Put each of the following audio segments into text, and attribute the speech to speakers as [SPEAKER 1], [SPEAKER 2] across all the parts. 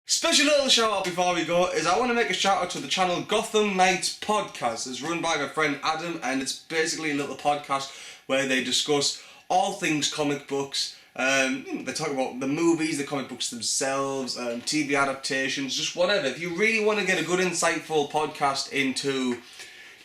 [SPEAKER 1] Special little shout out before we go is I want to make a shout out to the channel Gotham Knights Podcast. It's run by my friend Adam, and it's basically a little podcast where they discuss all things comic books. They talk about the movies, the comic books themselves, TV adaptations, just whatever. If you really want to get a good insightful podcast into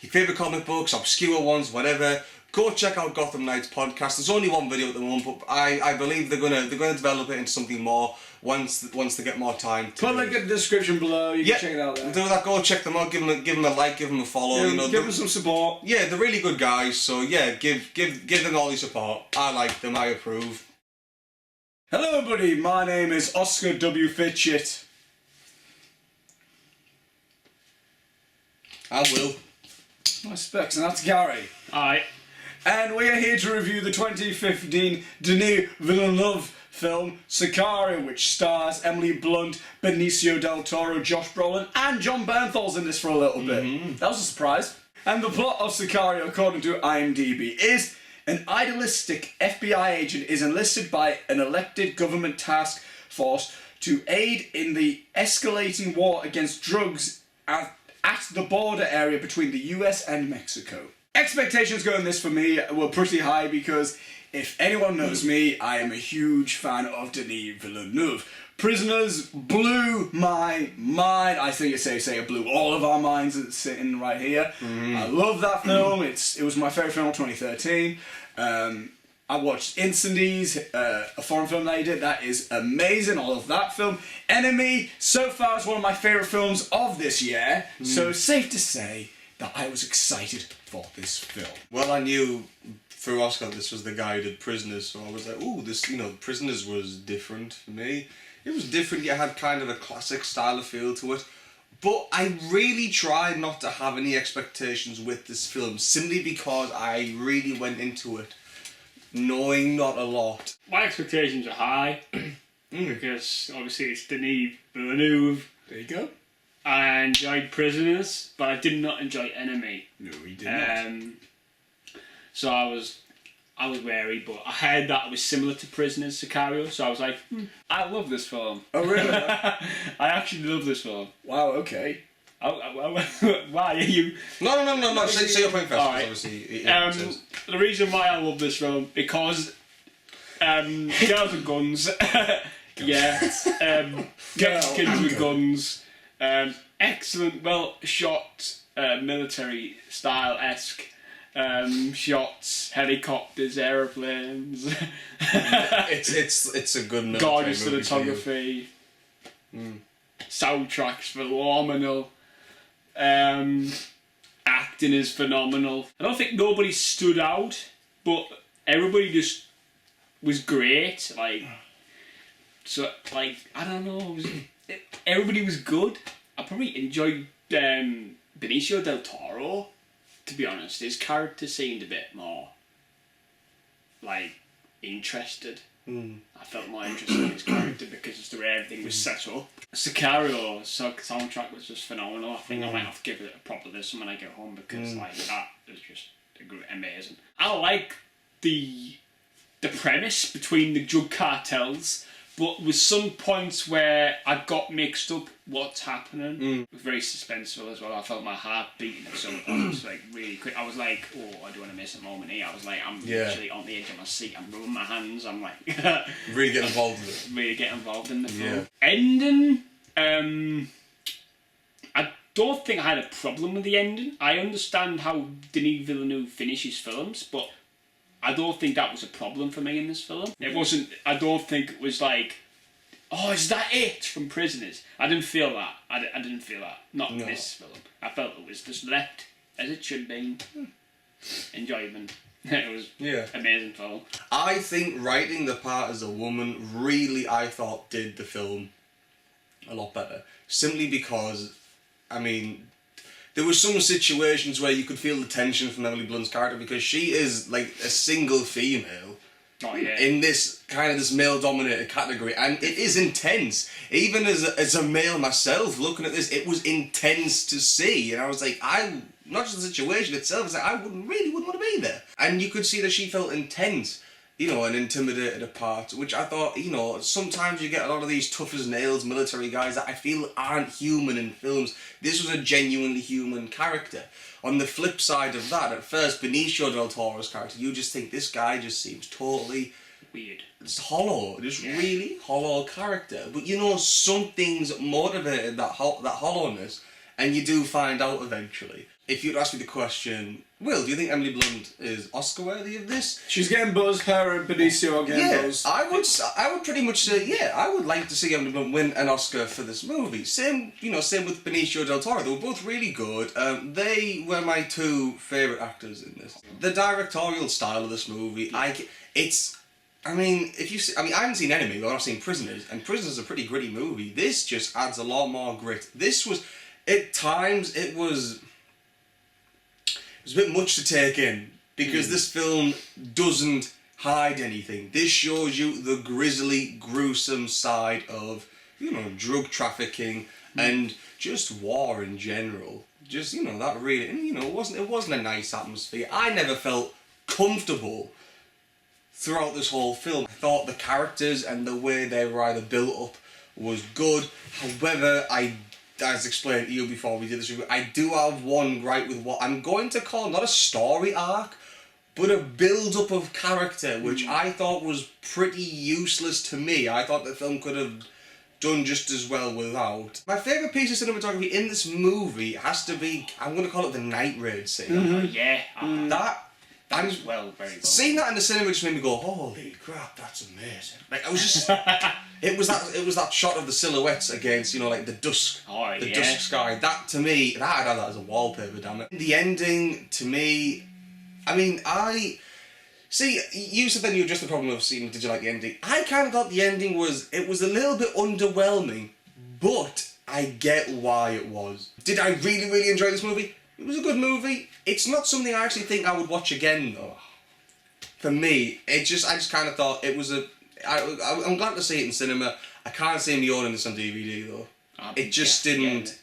[SPEAKER 1] your favourite comic books, obscure ones, whatever, go check out Gotham Knights Podcast. There's only one video at the moment, but I believe they're gonna develop it into something more once they get more time.
[SPEAKER 2] Put a link in the description below. You can check it out there.
[SPEAKER 1] Do that. Go check them out. Give them a like. Give them a follow.
[SPEAKER 2] Yeah, give them some support.
[SPEAKER 1] Yeah, they're really good guys. So yeah, give them all your support. I like them. I approve.
[SPEAKER 2] Hello, everybody. My name is Oscar W. Fitchett.
[SPEAKER 1] I will.
[SPEAKER 2] My specs, and that's Gary.
[SPEAKER 3] Aye.
[SPEAKER 2] And we are here to review the 2015 Denis Villeneuve film Sicario, which stars Emily Blunt, Benicio del Toro, Josh Brolin, and John Bernthal's in this for a little bit. That was a surprise. And the plot of Sicario, according to IMDb, is an idealistic FBI agent is enlisted by an elected government task force to aid in the escalating war against drugs at the border area between the US and Mexico. Expectations going this for me were pretty high because if anyone knows me, I am a huge fan of Denis Villeneuve. Prisoners blew my mind. I think it's safe to say it blew all of our minds that's sitting right here. I love that film. It was my favourite film of 2013. I watched Incendies, a foreign film that he did. That is amazing. I love that film. Enemy, so far, is one of my favourite films of this year. So safe to say that I was excited for this film.
[SPEAKER 1] Well, I knew through Oscar this was the guy who did Prisoners, so I was like, ooh, this, Prisoners was different for me. It was different. It had kind of a classic style of feel to it. But I really tried not to have any expectations with this film, simply because I really went into it knowing not a lot.
[SPEAKER 3] My expectations are high because obviously it's Denis Villeneuve.
[SPEAKER 2] There you go.
[SPEAKER 3] I enjoyed Prisoners, but I did not enjoy Enemy.
[SPEAKER 2] No, he did not.
[SPEAKER 3] So I was wary, but I heard that it was similar to Prisoners, Sicario, so I was like, I love this film.
[SPEAKER 2] Oh, really?
[SPEAKER 3] I actually love this film.
[SPEAKER 2] Wow, okay.
[SPEAKER 3] Why are you...
[SPEAKER 1] No. Say your point first.
[SPEAKER 3] All right.
[SPEAKER 1] Obviously,
[SPEAKER 3] the reason why I love this film, because girls with guns. Yeah. Kids with guns. Excellent, well shot, military style-esque shots, helicopters, aeroplanes.
[SPEAKER 1] it's a good military
[SPEAKER 3] gorgeous
[SPEAKER 1] movie
[SPEAKER 3] cinematography. Soundtrack's phenomenal. Acting is phenomenal. I don't think nobody stood out, but everybody just was great. I don't know. Everybody was good. I probably enjoyed Benicio del Toro, to be honest. His character seemed a bit more, interested. I felt more interested in his character because of the way everything was set up. Sicario soundtrack was just phenomenal. I think I might have to give it a proper listen when I get home because that was just amazing. I like the premise between the drug cartels, but with some points where I got mixed up what's happening. It was very suspenseful as well. I felt my heart beating at some points, really quick. I was like, oh, I don't want to miss a moment here. I was like, I'm literally on the edge of my seat. I'm rubbing my hands. I'm like...
[SPEAKER 1] really get involved in it.
[SPEAKER 3] Really get involved in the film. Ending, I don't think I had a problem with the ending. I understand how Denis Villeneuve finishes films, but I don't think that was a problem for me in this film. It wasn't... I don't think it was like, oh, is that it from Prisoners? I didn't feel that. I didn't feel that. Not in this film. I felt it was just left as it should be. Enjoyment. It was amazing film.
[SPEAKER 1] I think writing the part as a woman really, I thought, did the film a lot better. Simply because, there were some situations where you could feel the tension from Emily Blunt's character because she is like a single female in this male-dominated category, and it is intense. Even as a male myself, looking at this, it was intense to see, and I was like, not just the situation itself, I was like, I wouldn't want to be there. And you could see that she felt intense, and intimidated apart, which I thought, sometimes you get a lot of these tough as nails military guys that I feel aren't human in films. This was a genuinely human character. On the flip side of that, at first, Benicio del Toro's character, you just think this guy just seems totally...
[SPEAKER 3] weird.
[SPEAKER 1] It's hollow, really hollow character. But something's motivated that hollowness, and you do find out eventually. If you'd ask me the question, Will, do you think Emily Blunt is Oscar worthy of this?
[SPEAKER 2] She's getting buzz. Her and Benicio are getting buzz.
[SPEAKER 1] I would pretty much say, I would like to see Emily Blunt win an Oscar for this movie. Same with Benicio del Toro. They were both really good. They were my two favourite actors in this. The directorial style of this movie, I haven't seen Enemy, but I've seen Prisoners, and Prisoners is a pretty gritty movie. This just adds a lot more grit. This was, at times, it was a bit much to take in, because this film doesn't hide anything. This shows you the grisly, gruesome side of, drug trafficking and just war in general. Just, that really, and, it wasn't a nice atmosphere. I never felt comfortable throughout this whole film. I thought the characters and the way they were either built up was good. However, as explained to you before we did this review, I do have one gripe with what I'm going to call not a story arc, but a build-up of character, which I thought was pretty useless to me. I thought the film could have done just as well without. My favourite piece of cinematography in this movie has to be, I'm going to call it the night raid scene.
[SPEAKER 3] Mm-hmm.
[SPEAKER 1] That
[SPEAKER 3] was very well.
[SPEAKER 1] Seeing that in the cinema just made me go, holy crap, that's amazing. Like, I was just, it was that shot of the silhouettes against, the dusk, dusk sky. That, to me, I'd have that as a wallpaper, damn it. The ending, to me, you said then you addressed the problem of seeing, did you like the ending? I kind of thought the ending was a little bit underwhelming, but I get why it was. Did I really, really enjoy this movie? It was a good movie. It's not something I actually think I would watch again, though. For me, I just kind of thought it was I'm glad to see it in cinema. I can't see me owning this on DVD, though. It just didn't,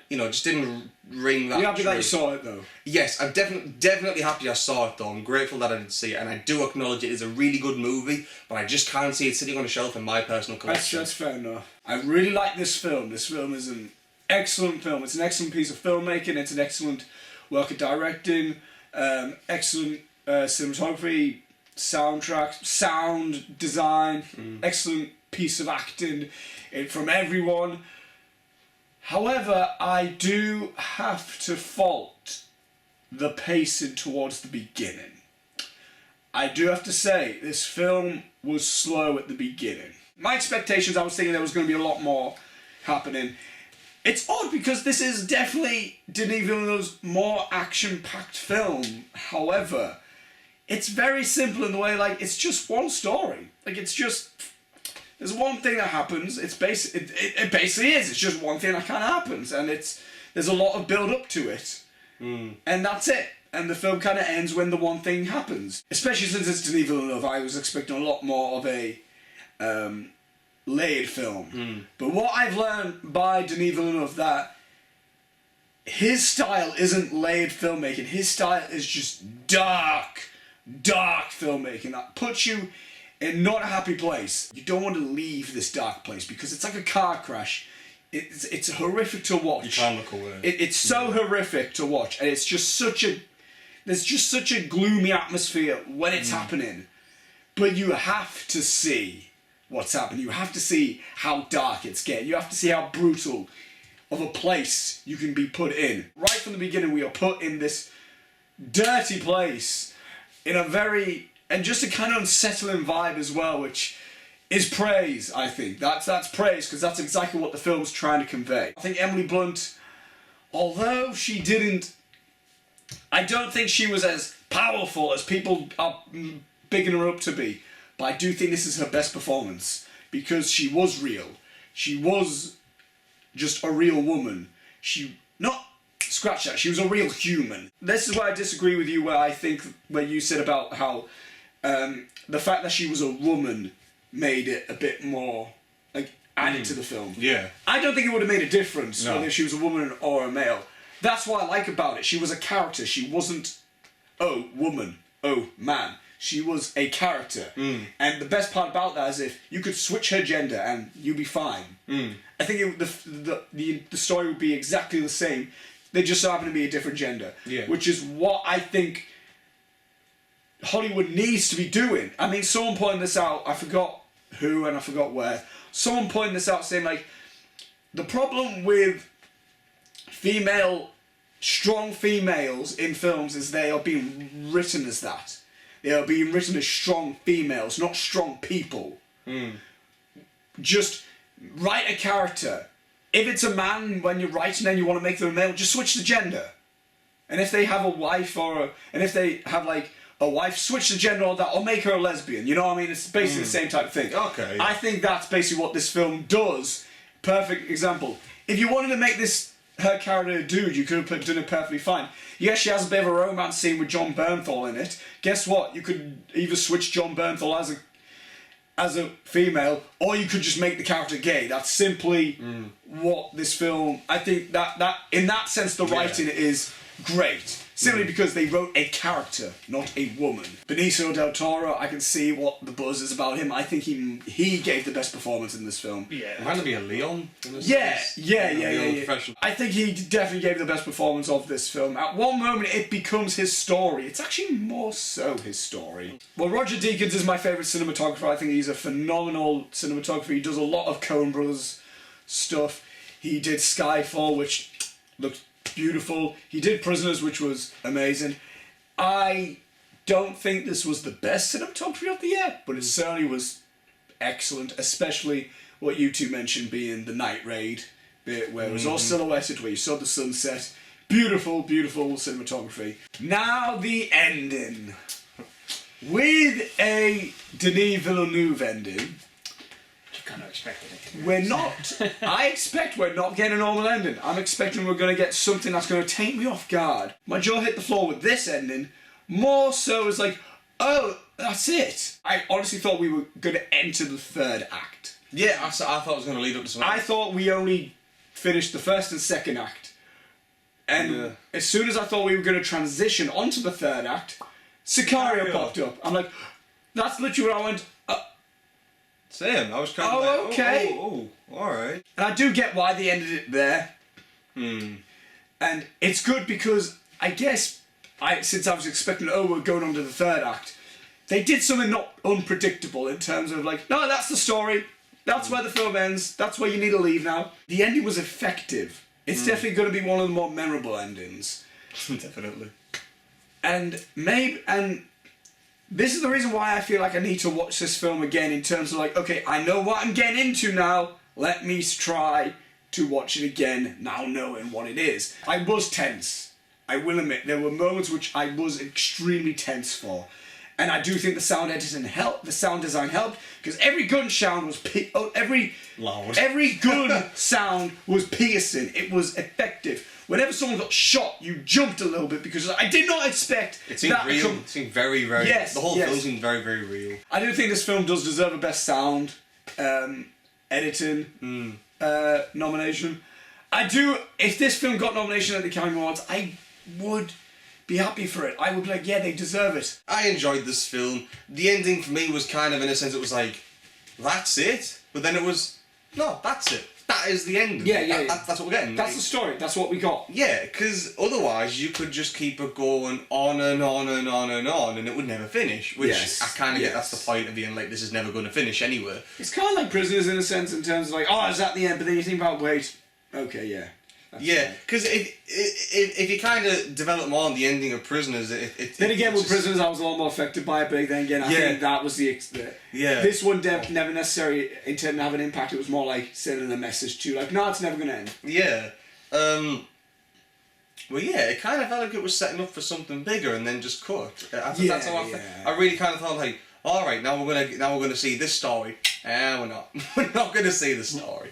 [SPEAKER 1] just didn't ring that.
[SPEAKER 2] Are you happy that you saw it, though?
[SPEAKER 1] Yes, I'm definitely happy I saw it, though. I'm grateful that I did see it, and I do acknowledge it is a really good movie, but I just can't see it sitting on a shelf in my personal collection.
[SPEAKER 2] That's fair enough. I really like this film. This film is an excellent film. It's an excellent piece of filmmaking. It's an excellent work of directing, excellent cinematography, soundtrack, sound design, excellent piece of acting from everyone. However, I do have to fault the pacing towards the beginning. I do have to say, this film was slow at the beginning. My expectations, I was thinking there was going to be a lot more happening. It's odd because this is definitely Denis Villeneuve's more action-packed film. However, it's very simple in the way, it's just one story. There's one thing that happens. It basically is. It's just one thing that kind of happens, and there's a lot of build-up to it, and that's it. And the film kind of ends when the one thing happens. Especially since it's Denis Villeneuve, I was expecting a lot more of a laid film. But what I've learned by Denis Villeneuve, that his style isn't laid filmmaking. His style is just dark filmmaking that puts you in not a happy place. You don't want to leave this dark place because it's like a car crash. It's horrific to watch.
[SPEAKER 1] You can't look away.
[SPEAKER 2] It's so horrific to watch, and it's just there's just such a gloomy atmosphere when it's happening. But you have to see what's happening. You have to see how dark it's getting. You have to see how brutal of a place you can be put in. Right from the beginning, we are put in this dirty place in a and just a kind of unsettling vibe as well, which is praise, I think. That's praise, because that's exactly what the film's trying to convey. I think Emily Blunt, although she didn't... I don't think she was as powerful as people are bigging her up to be, but I do think this is her best performance, because she was real. She was just a real woman. Scratch that, she was a real human. This is where I disagree with you, where you said about how the fact that she was a woman made it a bit more, added to the film.
[SPEAKER 1] Yeah.
[SPEAKER 2] I don't think it would have made a difference whether she was a woman or a male. That's what I like about it. She was a character. She wasn't, oh, woman, oh, man. She was a character. And the best part about that is if you could switch her gender and you'd be fine. I think the story would be exactly the same. They just so happen to be a different gender.
[SPEAKER 1] Yeah.
[SPEAKER 2] Which is what I think Hollywood needs to be doing. I mean, someone pointed this out, I forgot who and I forgot where. Someone pointed this out saying, like, the problem with strong females in films is they are being written as that. They are being written as strong females, not strong people. Just write a character. If it's a man, when you're writing and you want to make them a male, just switch the gender. And if they have a wife and if they have like a wife, switch the gender or that, or make her a lesbian. You know what I mean? It's basically the same type of thing.
[SPEAKER 1] Okay.
[SPEAKER 2] I think that's basically what this film does. Perfect example. If you wanted to make her character a dude, you could have done it perfectly fine. Yes, she has a bit of a romance scene with John Bernthal in it. Guess what? You could either switch John Bernthal as a female, or you could just make the character gay. That's simply what this film... I think that in that sense, the writing is great. Simply because they wrote a character, not a woman. Benicio del Toro, I can see what the buzz is about him. I think he gave the best performance in this film.
[SPEAKER 3] Yeah.
[SPEAKER 1] It might be a Leon.
[SPEAKER 2] Yeah.
[SPEAKER 1] I
[SPEAKER 2] I think he definitely gave the best performance of this film. At one moment, it becomes his story. It's actually more so his story. Well, Roger Deakins is my favourite cinematographer. I think he's a phenomenal cinematographer. He does a lot of Coen Brothers stuff. He did Skyfall, which looked beautiful. He did Prisoners, which was amazing. I don't think this was the best cinematography of the year, but it certainly was excellent, especially what you two mentioned being the night raid bit where it was all silhouetted, where you saw the sunset. Beautiful, beautiful cinematography. Now the ending. With a Denis Villeneuve ending,
[SPEAKER 3] Kind of expected it.
[SPEAKER 2] we're not. I expect we're not getting a normal ending. I'm expecting we're going to get something that's going to take me off guard. My jaw hit the floor with this ending. More so as like, oh, that's it. I honestly thought we were going to enter the third act.
[SPEAKER 1] Yeah, I thought it was going to lead up to something.
[SPEAKER 2] I thought we only finished the first and second act. And as soon as I thought we were going to transition onto the third act, Sicario popped up. I'm like, that's literally where I went,
[SPEAKER 1] Same. I was kind of
[SPEAKER 2] Oh,
[SPEAKER 1] like,
[SPEAKER 2] okay.
[SPEAKER 1] Oh, alright.
[SPEAKER 2] and I do get why they ended it there. And it's good because I guess since I was expecting, we're going on to the third act, they did something not unpredictable in terms of like, no, that's the story. That's where the film ends. That's where you need to leave now. The ending was effective. It's definitely going to be one of the more memorable endings.
[SPEAKER 1] Definitely.
[SPEAKER 2] And this is the reason why I feel like I need to watch this film again in terms of like, okay, I know what I'm getting into now. Let me try to watch it again now knowing what it is. I was tense. I will admit, there were moments which I was extremely tense for. And I do think the sound editing helped, the sound design helped, because every gun sound was
[SPEAKER 1] Loud.
[SPEAKER 2] Every gun sound was piercing. It was effective. Whenever someone got shot, you jumped a little bit because I did not expect
[SPEAKER 1] It seemed
[SPEAKER 2] that.
[SPEAKER 1] real. It seemed very, very...
[SPEAKER 2] Yes,
[SPEAKER 1] the whole
[SPEAKER 2] yes.
[SPEAKER 1] film seemed very, very real.
[SPEAKER 2] I do think this film does deserve a best sound editing nomination. I do. If this film got nomination at the Academy Awards, I would be happy for it. I would be like, yeah, they deserve it.
[SPEAKER 1] I enjoyed this film. The ending for me was kind of, in a sense, it was like, that's it? But then it was, no, that's it. That is the end.
[SPEAKER 2] Yeah.
[SPEAKER 1] That's what we're getting.
[SPEAKER 2] That's the story. That's what we got.
[SPEAKER 1] Yeah, because otherwise you could just keep it going on and on and on and on, and it would never finish. Which
[SPEAKER 2] Yes,
[SPEAKER 1] I kind of
[SPEAKER 2] yes.
[SPEAKER 1] get. That's the point of being like, this is never going to finish anywhere.
[SPEAKER 2] It's kind of like Prisoners in a sense, in terms of like, oh, is that the end? But then you think about, wait, okay, yeah. That's
[SPEAKER 1] Yeah,
[SPEAKER 2] fine.
[SPEAKER 1] because if you kind of develop more on the ending of Prisoners,
[SPEAKER 2] Then again, with
[SPEAKER 1] just-
[SPEAKER 2] Prisoners, I was a lot more affected by it, but then again, I think that was the
[SPEAKER 1] Yeah.
[SPEAKER 2] This one never necessarily intended to have an impact. It was more like sending a message to, like, no, it's never going to end.
[SPEAKER 1] Yeah. Well, yeah, it kind of felt like it was setting up for something bigger and then just cut. That's how I really kind of felt like, all right, now we're gonna see this story. We're not. We're not gonna see the story.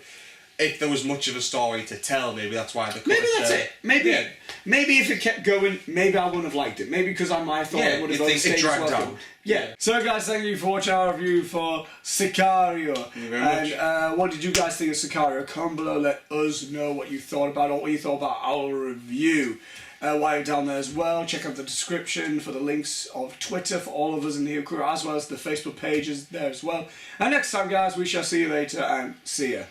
[SPEAKER 1] If there was much of a story to tell, maybe that's why the cut.
[SPEAKER 2] Maybe that's it. Maybe if it kept going, maybe I wouldn't have liked it. Maybe because I might have thought it would have overstayed its
[SPEAKER 1] dragged
[SPEAKER 2] welcome.
[SPEAKER 1] out.
[SPEAKER 2] Yeah. So guys, thank you for watching our review for Sicario.
[SPEAKER 1] Thank you very much.
[SPEAKER 2] And what did you guys think of Sicario? Comment below, let us know what you thought about it, or what you thought about our review. while you're down there as well. Check out the description for the links of Twitter for all of us in the Heel Crew, as well as the Facebook pages there as well. And next time, guys, we shall see you later, and see ya.